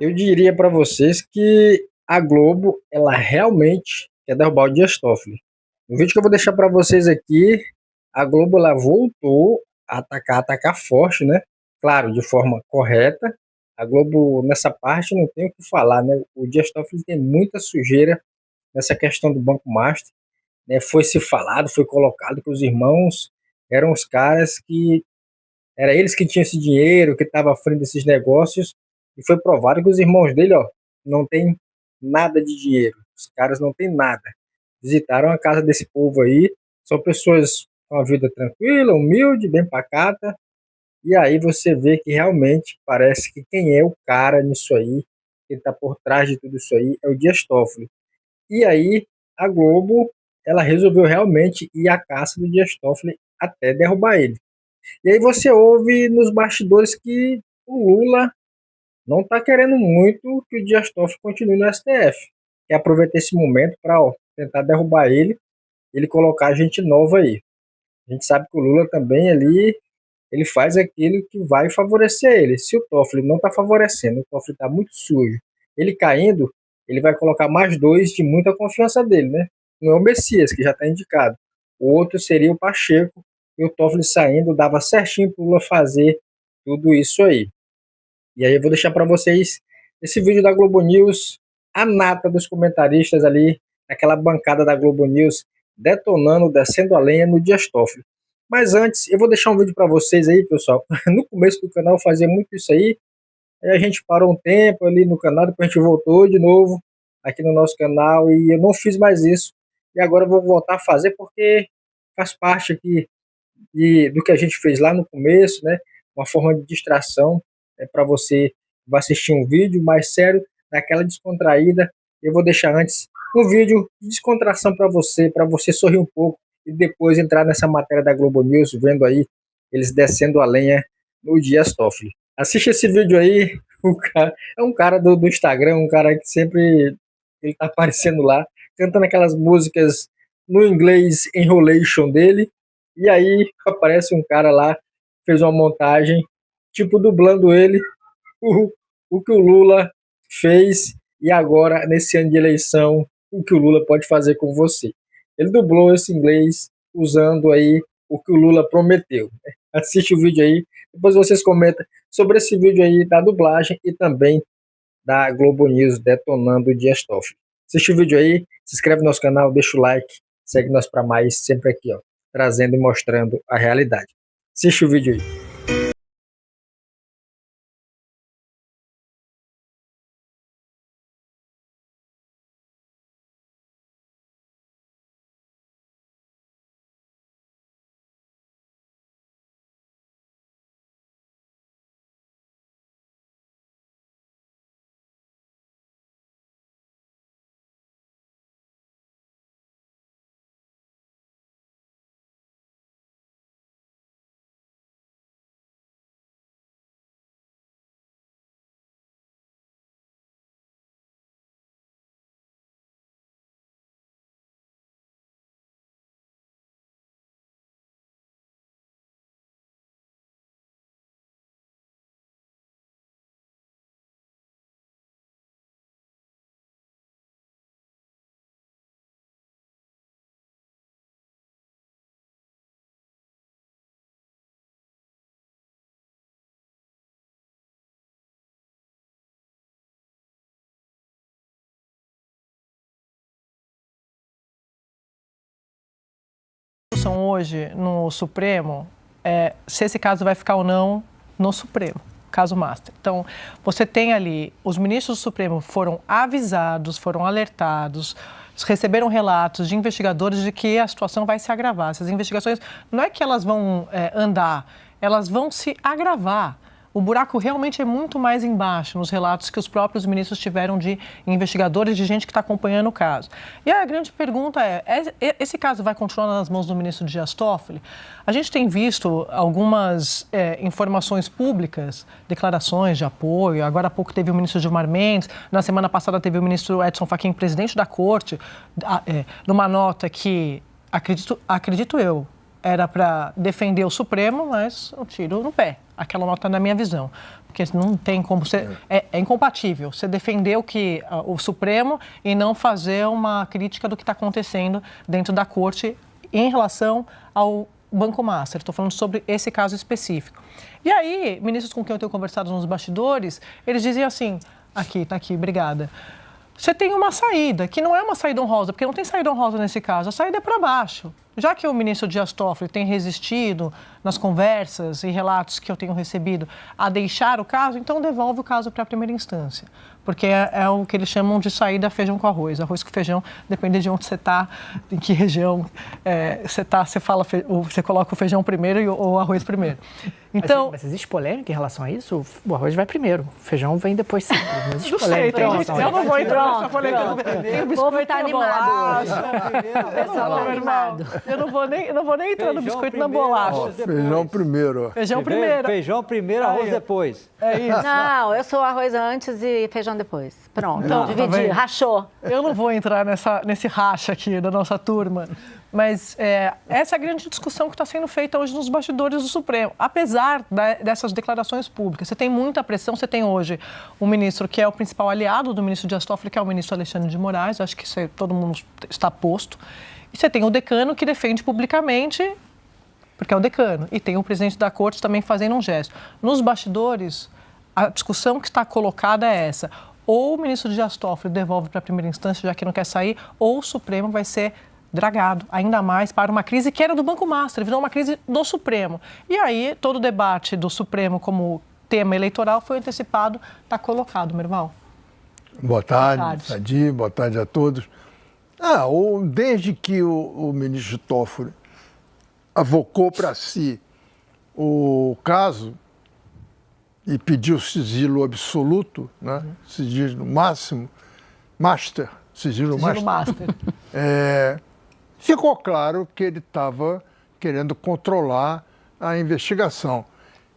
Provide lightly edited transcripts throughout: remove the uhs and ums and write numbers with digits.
Eu diria para vocês que a Globo, ela realmente quer derrubar o Dias Toffoli. No vídeo que eu vou deixar para vocês aqui, a Globo ela voltou a atacar forte, né? Claro, de forma correta. A Globo nessa parte não tem o que falar, né? O Dias Toffoli tem muita sujeira nessa questão do Banco Master, né? Foi se falado, foi colocado que os irmãos eram os caras que era eles que tinham esse dinheiro, que estavam à frente desses negócios, e foi provado que os irmãos dele, ó, não tem nada de dinheiro. Os caras não têm nada. Visitaram a casa desse povo aí, são pessoas com uma vida tranquila, humilde, bem pacata, e aí você vê que realmente parece que quem é o cara nisso aí, que está por trás de tudo isso aí, é o Dias Toffoli. E aí a Globo, ela resolveu realmente ir à caça do Dias Toffoli até derrubar ele. E aí você ouve nos bastidores que o Lula não está querendo muito que o Dias Toffoli continue no STF. Quer aproveitar esse momento para tentar derrubar ele colocar gente nova aí. A gente sabe que o Lula também ali, ele faz aquilo que vai favorecer ele. Se o Toffoli não está favorecendo, o Toffoli está muito sujo, ele caindo, ele vai colocar mais dois de muita confiança dele, né? Não é o Messias, que já está indicado. O outro seria o Pacheco, e o Toffoli saindo dava certinho para o Lula fazer tudo isso aí. E aí eu vou deixar para vocês esse vídeo da Globo News, a nata dos comentaristas ali, aquela bancada da Globo News, detonando, descendo a lenha no Dias Toffoli. Mas antes, eu vou deixar um vídeo para vocês aí, pessoal. No começo do canal eu fazia muito isso aí a gente parou um tempo ali no canal, depois a gente voltou de novo aqui no nosso canal e eu não fiz mais isso. E agora eu vou voltar a fazer porque faz parte aqui do que a gente fez lá no começo, né? Uma forma de distração para você que vai assistir um vídeo mais sério, daquela descontraída. Eu vou deixar antes um vídeo de descontração para você sorrir um pouco e depois entrar nessa matéria da Globo News, vendo aí eles descendo a lenha no Dias Toffoli. Assiste esse vídeo aí, é um cara do Instagram, um cara que sempre ele tá aparecendo lá, cantando aquelas músicas no inglês enrolation dele, e aí aparece um cara lá, fez uma montagem, tipo dublando ele, o, o que o Lula fez, e agora, nesse ano de eleição, o que o Lula pode fazer com você. Ele dublou esse inglês usando aí o que o Lula prometeu. Assiste o vídeo aí, depois vocês comentam sobre esse vídeo aí da dublagem e também da Globo News detonando o Dias Toffoli. Assiste o vídeo aí, se inscreve no nosso canal, deixa o like, segue nós para mais, sempre aqui, ó, trazendo e mostrando a realidade. Assiste o vídeo aí. Hoje no Supremo se esse caso vai ficar ou não no Supremo, caso Master. Então, você tem ali, os ministros do Supremo foram avisados, foram alertados, receberam relatos de investigadores de que a situação vai se agravar. Essas investigações, não é que elas vão andar, elas vão se agravar. O buraco realmente é muito mais embaixo nos relatos que os próprios ministros tiveram de investigadores, de gente que está acompanhando o caso. E a grande pergunta esse caso vai continuar nas mãos do ministro Dias Toffoli? A gente tem visto algumas informações públicas, declarações de apoio. Agora há pouco teve o ministro Gilmar Mendes, na semana passada teve o ministro Edson Fachin, presidente da Corte, numa nota que, acredito eu, era para defender o Supremo, mas um tiro no pé. aquela nota na minha visão. Porque não tem como ser... É incompatível você defender o Supremo e não fazer uma crítica do que está acontecendo dentro da Corte em relação ao Banco Master. Estou falando sobre esse caso específico. E aí, ministros com quem eu tenho conversado nos bastidores, eles diziam assim, tá aqui, obrigada. Você tem uma saída, que não é uma saída honrosa, porque não tem saída honrosa nesse caso, a saída é para baixo. Já que o ministro Dias Toffoli tem resistido nas conversas e relatos que eu tenho recebido a deixar o caso, então devolve o caso para a primeira instância. Porque é o que eles chamam de saída feijão com arroz. Arroz com feijão, depende de onde você está, em que região você está, você coloca o feijão primeiro ou o arroz primeiro. Então, mas existe polêmica em relação a isso? O arroz vai primeiro, o feijão vem depois sempre. Mas existe não sei, eu não vou entrar nessa polêmica. O povo está animado hoje. O pessoal está animado. Eu não vou nem entrar no biscoito na bolacha. Feijão primeiro. Feijão primeiro. Feijão primeiro, arroz depois. É isso. Não, eu sou arroz antes e feijão depois. Pronto, Então, dividi, rachou. Eu não vou entrar nesse racha aqui da nossa turma, mas essa é a grande discussão que está sendo feita hoje nos bastidores do Supremo. Apesar dessas declarações públicas, você tem muita pressão, você tem hoje um ministro que é o principal aliado do ministro Dias Toffoli, que é o ministro Alexandre de Moraes, acho que todo mundo está posto. E você tem o decano que defende publicamente, porque é o decano, e tem o presidente da Corte também fazendo um gesto. Nos bastidores, a discussão que está colocada é essa. Ou o ministro Dias Toffoli devolve para a primeira instância, já que não quer sair, ou o Supremo vai ser dragado ainda mais para uma crise que era do Banco Master, virou uma crise do Supremo. E aí, todo o debate do Supremo como tema eleitoral foi antecipado, está colocado, Merval. Boa tarde, Sadi, boa tarde a todos. Desde que o ministro Toffoli avocou para si o caso e pediu sigilo absoluto, né? Sigilo máximo, sigilo master. Ficou claro que ele estava querendo controlar a investigação.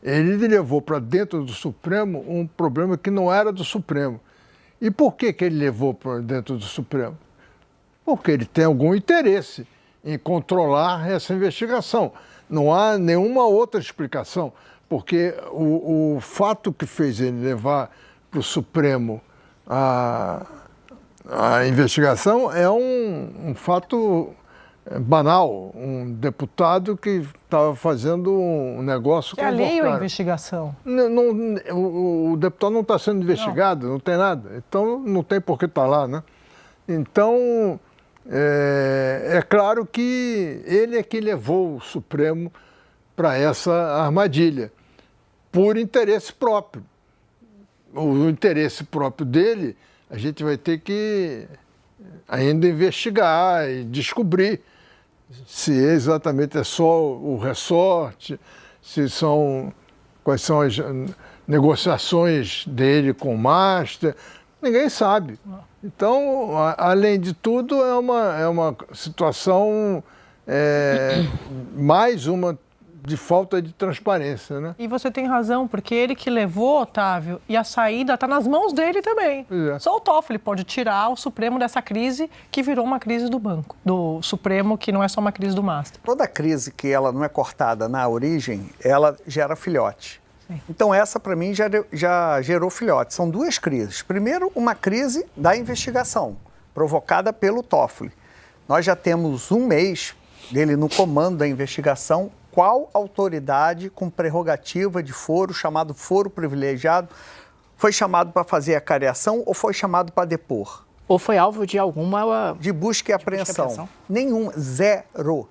Ele levou para dentro do Supremo um problema que não era do Supremo. E por que ele levou para dentro do Supremo? Porque ele tem algum interesse em controlar essa investigação. Não há nenhuma outra explicação, porque o fato que fez ele levar para o Supremo a investigação é um fato banal. Um deputado que estava fazendo um negócio... É alheio à investigação. O deputado não está sendo investigado, não tem nada. Então, não tem por que estar lá, né? Então, é claro que ele é que levou o Supremo para essa armadilha, por interesse próprio. O interesse próprio dele, a gente vai ter que ainda investigar e descobrir se exatamente é só o ressorte, quais são as negociações dele com o Master, ninguém sabe. Então, além de tudo, é uma situação, mais uma de falta de transparência, né? E você tem razão, porque ele que levou, Otávio, e a saída está nas mãos dele também. Só o Toffoli pode tirar o Supremo dessa crise que virou uma crise do Supremo, que não é só uma crise do Master. Toda crise que ela não é cortada na origem, ela gera filhote. Sim. Então essa, para mim, já gerou filhote. São duas crises. Primeiro, uma crise da investigação, provocada pelo Toffoli. Nós já temos um mês dele no comando da investigação. Qual autoridade com prerrogativa de foro, chamado foro privilegiado, foi chamado para fazer a cariação ou foi chamado para depor? Ou foi alvo de alguma... De busca e apreensão. Nenhum. Zero.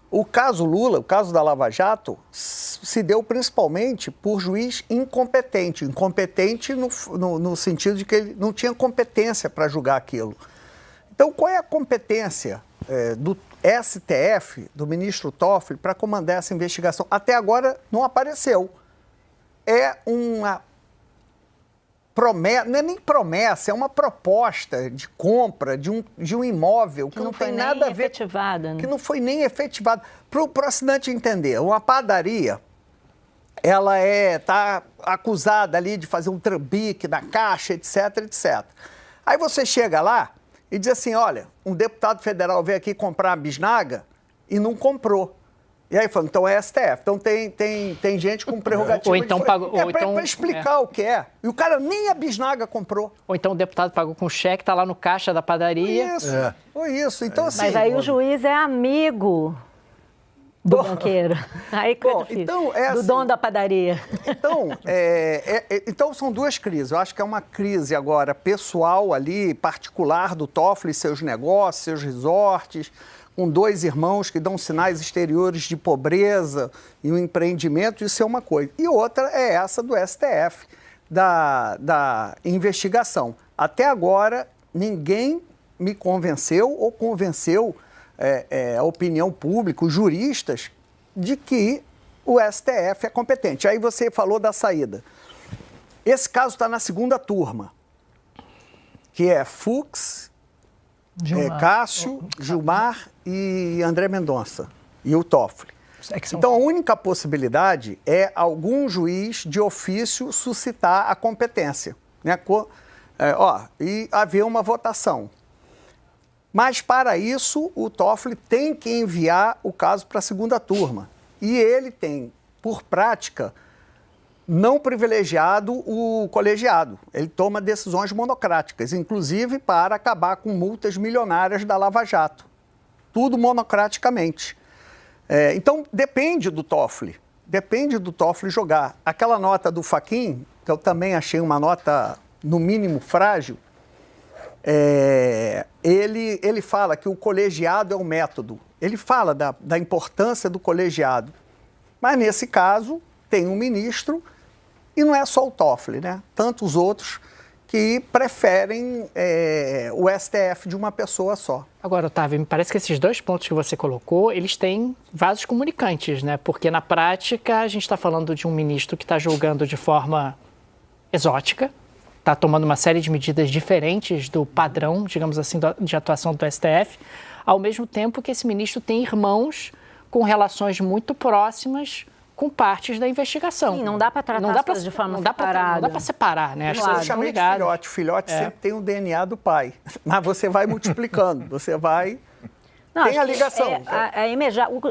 O caso Lula, o caso da Lava Jato, se deu principalmente por juiz incompetente. Incompetente no sentido de que ele não tinha competência para julgar aquilo. Então, qual é a competência do STF, do ministro Toffoli, para comandar essa investigação? Até agora não apareceu. É uma promessa, não é nem promessa, é uma proposta de compra de um imóvel que não tem nada a ver... efetivada, né? Que não foi nem efetivado. Para o assinante entender, uma padaria, ela está acusada ali de fazer um trambique na caixa, etc, etc. Aí você chega lá e diz assim, olha, um deputado federal veio aqui comprar uma bisnaga e não comprou. E aí falando, então é STF. Então tem gente com prerrogativa. Ou então pagou. Para explicar o que é. E o cara nem a bisnaga comprou. Ou então o deputado pagou com cheque, tá lá no caixa da padaria. Foi isso. Então, assim, Mas aí o juiz é amigo do banqueiro. Aí que é difícil. Então, do dono da padaria. Então, são duas crises. Eu acho que é uma crise agora pessoal ali, particular do Toffoli, seus negócios, seus resorts, com 2 irmãos que dão sinais exteriores de pobreza e um empreendimento, isso é uma coisa. E outra é essa do STF, da investigação. Até agora, ninguém me convenceu ou convenceu a opinião pública, os juristas, de que o STF é competente. Aí você falou da saída. Esse caso está na segunda turma, que é Fux, Cássio, Gilmar e André Mendonça e o Toffoli. Então, a única possibilidade é algum juiz de ofício suscitar a competência, né? E haver uma votação. Mas, para isso, o Toffoli tem que enviar o caso para a segunda turma. E ele tem, por prática, não privilegiado o colegiado. Ele toma decisões monocráticas, inclusive para acabar com multas milionárias da Lava Jato. Tudo monocraticamente. Então, depende do Toffoli jogar. Aquela nota do Fachin, que eu também achei uma nota, no mínimo, frágil, ele fala que o colegiado é o método. Ele fala da importância do colegiado. Mas, nesse caso, tem um ministro, e não é só o Toffoli, né? Tantos outros que preferem o STF de uma pessoa só. Agora, Otávio, me parece que esses 2 pontos que você colocou, eles têm vasos comunicantes, né? Porque, na prática, a gente está falando de um ministro que está julgando de forma exótica, está tomando uma série de medidas diferentes do padrão, digamos assim, de atuação do STF, ao mesmo tempo que esse ministro tem irmãos com relações muito próximas com partes da investigação. Sim, não dá para tratar as coisas de forma separada. Não dá para separar, né? Eu chamei de filhote. Filhote sempre tem o DNA do pai. Mas você vai multiplicando, você vai... Não, tem a ligação.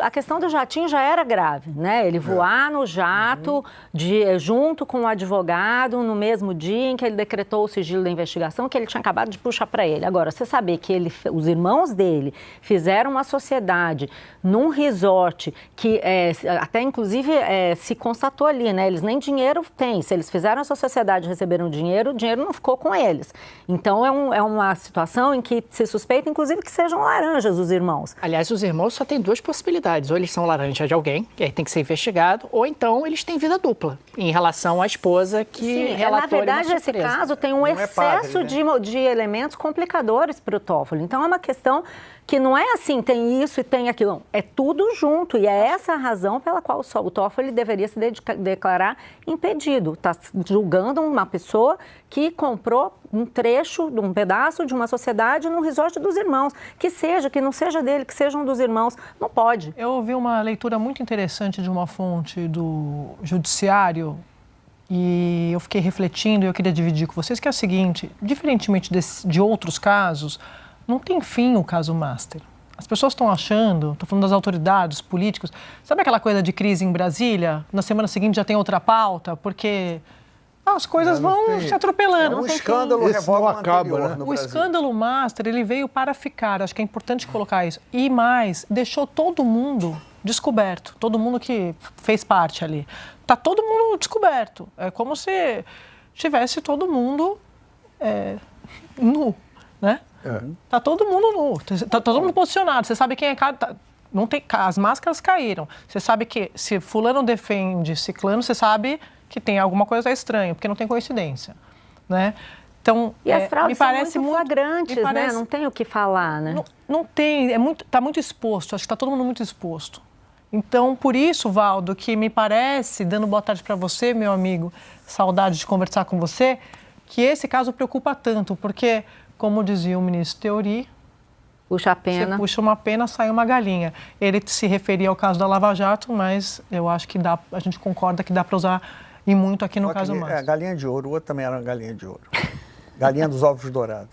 A questão do jatinho já era grave, né? Ele voar no jato junto com o advogado no mesmo dia em que ele decretou o sigilo da investigação que ele tinha acabado de puxar para ele. Agora, você saber que os irmãos dele fizeram uma sociedade num resort que até inclusive se constatou ali, né? Eles nem dinheiro têm. Se eles fizeram essa sociedade e receberam dinheiro, o dinheiro não ficou com eles. Então, é uma situação em que se suspeita, inclusive, que sejam laranjas os irmãos. Aliás, os irmãos só têm 2 possibilidades. Ou eles são laranja de alguém, que aí tem que ser investigado, ou então eles têm vida dupla em relação à esposa que relatou. Na verdade, esse caso tem um excesso de elementos complicadores para o Toffoli. Então, é uma questão que não é assim, tem isso e tem aquilo. Não, é tudo junto. E é essa a razão pela qual o Toffoli deveria se declarar impedido. Está julgando uma pessoa que comprou um trecho, um pedaço de uma sociedade num resort dos irmãos. Que não seja dele, que sejam dos irmãos. Não pode. Eu ouvi uma leitura muito interessante de uma fonte do Judiciário e eu fiquei refletindo e eu queria dividir com vocês, que é o seguinte: diferentemente de outros casos, não tem fim o caso Master. As pessoas estão achando, estou falando das autoridades, políticos, sabe aquela coisa de crise em Brasília? Na semana seguinte já tem outra pauta, porque as coisas vão se atropelando. O escândalo revoga o acaba, anterior, né? O escândalo Master, ele veio para ficar, acho que é importante colocar isso. E mais, deixou todo mundo descoberto, todo mundo que fez parte ali. Está todo mundo descoberto. É como se tivesse todo mundo nu, né? Tá todo mundo nu, tá todo mundo posicionado. Você sabe quem é cada... Não tem, as máscaras caíram. Você sabe que se fulano defende ciclano, você sabe que tem alguma coisa estranha, porque não tem coincidência, né? Então, e as fraudes me parece são muito flagrantes, né? Não tem o que falar, né? Não tem, tá muito exposto, acho que tá todo mundo muito exposto. Então, por isso, Valdo, que me parece, dando boa tarde para você, meu amigo, saudade de conversar com você, que esse caso preocupa tanto, porque, como dizia o ministro Teori, puxa a pena. Você puxa uma pena, sai uma galinha. Ele se referia ao caso da Lava Jato, mas eu acho que a gente concorda que dá para usar e muito aqui no caso Master. Galinha de ouro, o outro também era uma galinha de ouro. Galinha dos ovos dourados.